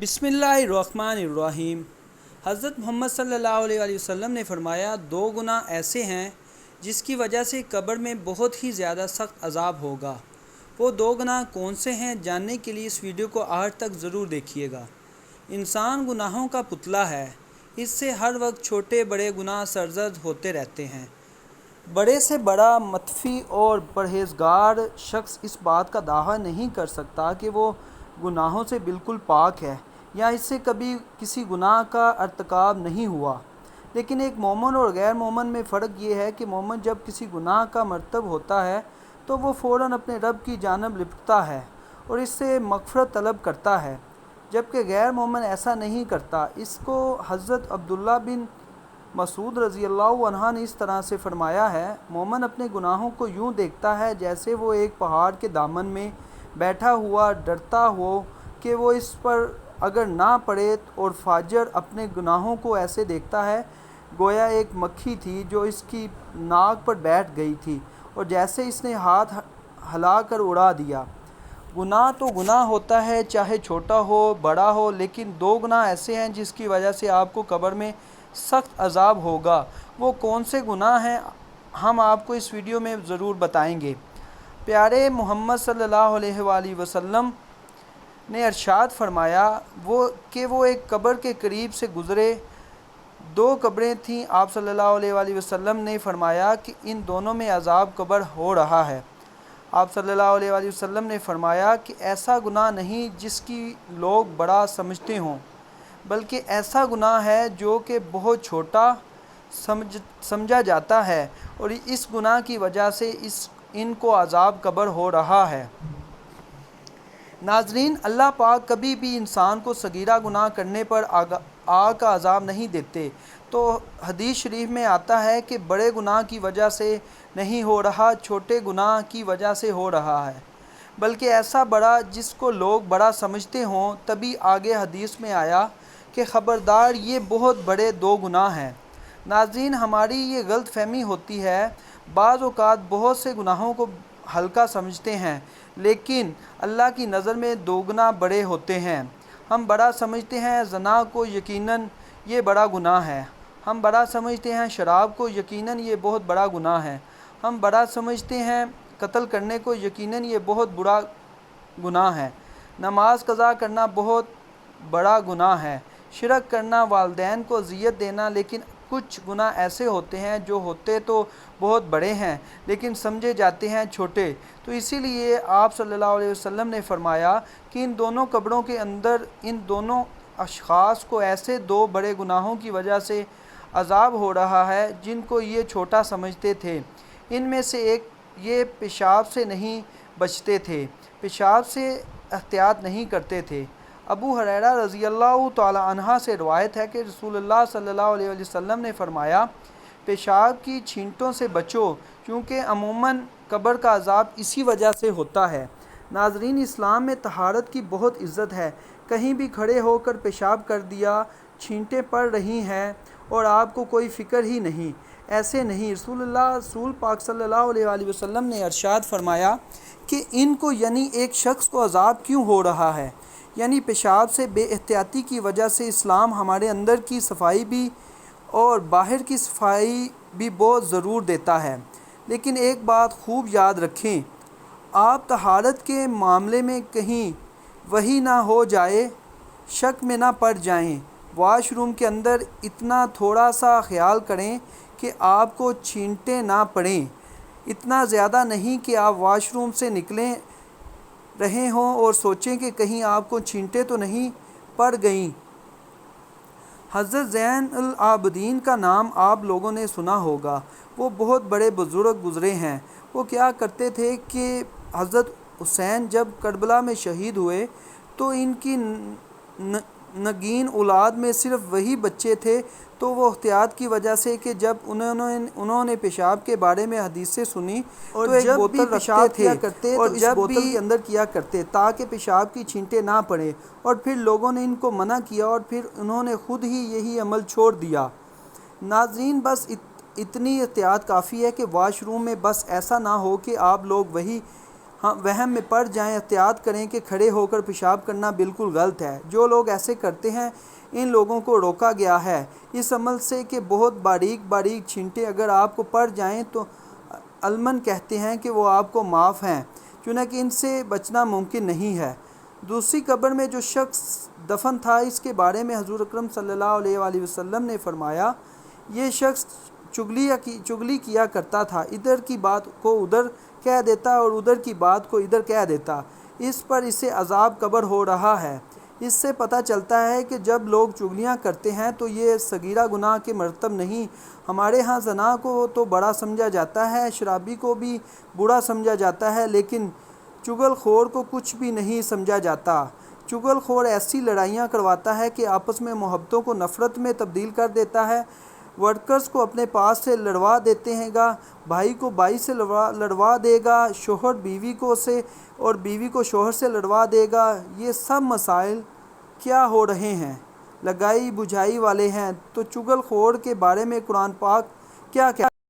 بسم اللہ الرحمن الرحیم۔ حضرت محمد صلی اللہ علیہ وسلم نے فرمایا، دو گناہ ایسے ہیں جس کی وجہ سے قبر میں بہت ہی زیادہ سخت عذاب ہوگا۔ وہ دو گناہ کون سے ہیں، جاننے کے لیے اس ویڈیو کو آخر تک ضرور دیکھیے گا۔ انسان گناہوں کا پتلا ہے، اس سے ہر وقت چھوٹے بڑے گناہ سرزد ہوتے رہتے ہیں۔ بڑے سے بڑا متقی اور پرہیزگار شخص اس بات کا دعویٰ نہیں کر سکتا کہ وہ گناہوں سے بالکل پاک ہے یا اس سے کبھی کسی گناہ کا ارتکاب نہیں ہوا۔ لیکن ایک مومن اور غیر مومن میں فرق یہ ہے کہ مومن جب کسی گناہ کا مرتکب ہوتا ہے تو وہ فوراً اپنے رب کی جانب لپٹتا ہے اور اس سے مغفرت طلب کرتا ہے، جبکہ غیر مومن ایسا نہیں کرتا۔ اس کو حضرت عبداللہ بن مسعود رضی اللہ عنہ نے اس طرح سے فرمایا ہے، مومن اپنے گناہوں کو یوں دیکھتا ہے جیسے وہ ایک پہاڑ کے دامن میں بیٹھا ہوا ڈرتا ہو کہ وہ اس پر اگر نہ پڑے، اور فاجر اپنے گناہوں کو ایسے دیکھتا ہے گویا ایک مکھی تھی جو اس کی ناک پر بیٹھ گئی تھی اور جیسے اس نے ہاتھ ہلا کر اڑا دیا۔ گناہ تو گناہ ہوتا ہے، چاہے چھوٹا ہو بڑا ہو، لیکن دو گناہ ایسے ہیں جس کی وجہ سے آپ کو قبر میں سخت عذاب ہوگا۔ وہ کون سے گناہ ہیں، ہم آپ کو اس ویڈیو میں ضرور بتائیں گے۔ پیارے محمد صلی اللہ علیہ وآلہ وسلم نے ارشاد فرمایا وہ ایک قبر کے قریب سے گزرے۔ دو قبریں تھیں۔ آپ صلی اللہ علیہ وآلہ وسلم نے فرمایا کہ ان دونوں میں عذاب قبر ہو رہا ہے۔ آپ صلی اللہ علیہ وآلہ وسلم نے فرمایا کہ ایسا گناہ نہیں جس کی لوگ بڑا سمجھتے ہوں، بلکہ ایسا گناہ ہے جو کہ بہت چھوٹا سمجھا جاتا ہے، اور اس گناہ کی وجہ سے ان کو عذاب قبر ہو رہا ہے۔ ناظرین، اللہ پاک کبھی بھی انسان کو صغیرہ گناہ کرنے پر آگ کا عذاب نہیں دیتے۔ تو حدیث شریف میں آتا ہے کہ بڑے گناہ کی وجہ سے نہیں ہو رہا، چھوٹے گناہ کی وجہ سے ہو رہا ہے، بلکہ ایسا بڑا جس کو لوگ بڑا سمجھتے ہوں۔ تبھی آگے حدیث میں آیا کہ خبردار، یہ بہت بڑے دو گناہ ہیں۔ ناظرین، ہماری یہ غلط فہمی ہوتی ہے، بعض اوقات بہت سے گناہوں کو ہلکا سمجھتے ہیں، لیکن اللہ کی نظر میں دو گنا بڑے ہوتے ہیں۔ ہم بڑا سمجھتے ہیں زنا کو، یقیناً یہ بڑا گناہ ہے۔ ہم بڑا سمجھتے ہیں شراب کو، یقیناً یہ بہت بڑا گناہ ہے۔ ہم بڑا سمجھتے ہیں قتل کرنے کو، یقیناً یہ بہت بڑا گناہ ہے۔ نماز قضا کرنا بہت بڑا گناہ ہے۔ شرک کرنا، والدین کو اذیت دینا، لیکن کچھ گناہ ایسے ہوتے ہیں جو ہوتے تو بہت بڑے ہیں لیکن سمجھے جاتے ہیں چھوٹے۔ تو اسی لیے آپ صلی اللہ علیہ وسلم نے فرمایا کہ ان دونوں قبروں کے اندر ان دونوں اشخاص کو ایسے دو بڑے گناہوں کی وجہ سے عذاب ہو رہا ہے جن کو یہ چھوٹا سمجھتے تھے۔ ان میں سے ایک، یہ پیشاب سے نہیں بچتے تھے، پیشاب سے احتیاط نہیں کرتے تھے۔ ابو ہریرہ رضی اللہ تعالی عنہ سے روایت ہے کہ رسول اللہ صلی اللہ علیہ وسلم نے فرمایا، پیشاب کی چھینٹوں سے بچو، کیونکہ عموماً قبر کا عذاب اسی وجہ سے ہوتا ہے۔ ناظرین، اسلام میں طہارت کی بہت عزت ہے۔ کہیں بھی کھڑے ہو کر پیشاب کر دیا، چھینٹیں پڑ رہی ہیں اور آپ کو کوئی فکر ہی نہیں، ایسے نہیں۔ رسول پاک صلی اللہ علیہ وآلہ وسلم نے ارشاد فرمایا کہ ان کو، یعنی ایک شخص کو عذاب کیوں ہو رہا ہے، یعنی پیشاب سے بے احتیاطی کی وجہ سے۔ اسلام ہمارے اندر کی صفائی بھی اور باہر کی صفائی بھی بہت ضرور دیتا ہے، لیکن ایک بات خوب یاد رکھیں، آپ طہارت کے معاملے میں کہیں وہی نہ ہو جائے، شک میں نہ پڑ جائیں۔ واش روم کے اندر اتنا تھوڑا سا خیال کریں کہ آپ کو چھینٹیں نہ پڑیں، اتنا زیادہ نہیں کہ آپ واش روم سے نکلیں رہے ہوں اور سوچیں کہ کہیں آپ کو چھینٹیں تو نہیں پڑ گئیں۔ حضرت زین العابدین کا نام آپ لوگوں نے سنا ہوگا۔ وہ بہت بڑے بزرگ گزرے ہیں۔ وہ کیا کرتے تھے کہ حضرت حسین جب کربلا میں شہید ہوئے تو ان کی نگین اولاد میں صرف وہی بچے تھے، تو وہ احتیاط کی وجہ سے کہ جب انہوں نے پیشاب کے بارے میں حدیثیں سنی تو ایک بوتل رکھتے تھے اور اس بوتل کے اندر کیا کرتے تاکہ پیشاب کی چھینٹیں نہ پڑیں، اور پھر لوگوں نے ان کو منع کیا اور پھر انہوں نے خود ہی یہی عمل چھوڑ دیا۔ ناظرین، بس اتنی احتیاط کافی ہے کہ واش روم میں بس ایسا نہ ہو کہ آپ لوگ وہی وہم میں پڑ جائیں، احتیاط کریں کہ کھڑے ہو کر پیشاب کرنا بالکل غلط ہے۔ جو لوگ ایسے کرتے ہیں ان لوگوں کو روکا گیا ہے اس عمل سے کہ بہت باریک باریک چھینٹے اگر آپ کو پڑ جائیں تو علماً کہتے ہیں کہ وہ آپ کو معاف ہیں، چنانکہ ان سے بچنا ممکن نہیں ہے۔ دوسری قبر میں جو شخص دفن تھا اس کے بارے میں حضور اکرم صلی اللہ علیہ وآلہ وسلم نے فرمایا، یہ شخص چگلی کیا کرتا تھا، ادھر کی بات کو ادھر کہہ دیتا اور ادھر کی بات کو ادھر کہہ دیتا، اس پر اسے عذاب قبر ہو رہا ہے۔ اس سے پتہ چلتا ہے کہ جب لوگ چگلیاں کرتے ہیں تو یہ صغیرہ گناہ کے مرتب نہیں۔ ہمارے ہاں زنا کو تو بڑا سمجھا جاتا ہے، شرابی کو بھی برا سمجھا جاتا ہے، لیکن چغل خور کو کچھ بھی نہیں سمجھا جاتا۔ چغل خور ایسی لڑائیاں کرواتا ہے کہ آپس میں محبتوں کو نفرت میں تبدیل کر دیتا ہے، ورکرز کو اپنے پاس سے لڑوا دیتے ہیں گا، بھائی کو بھائی سے لڑوا دے گا، شوہر بیوی کو سے اور بیوی کو شوہر سے لڑوا دے گا۔ یہ سب مسائل کیا ہو رہے ہیں؟ لگائی بجھائی والے ہیں۔ تو چغل خور کے بارے میں قرآن پاک کیا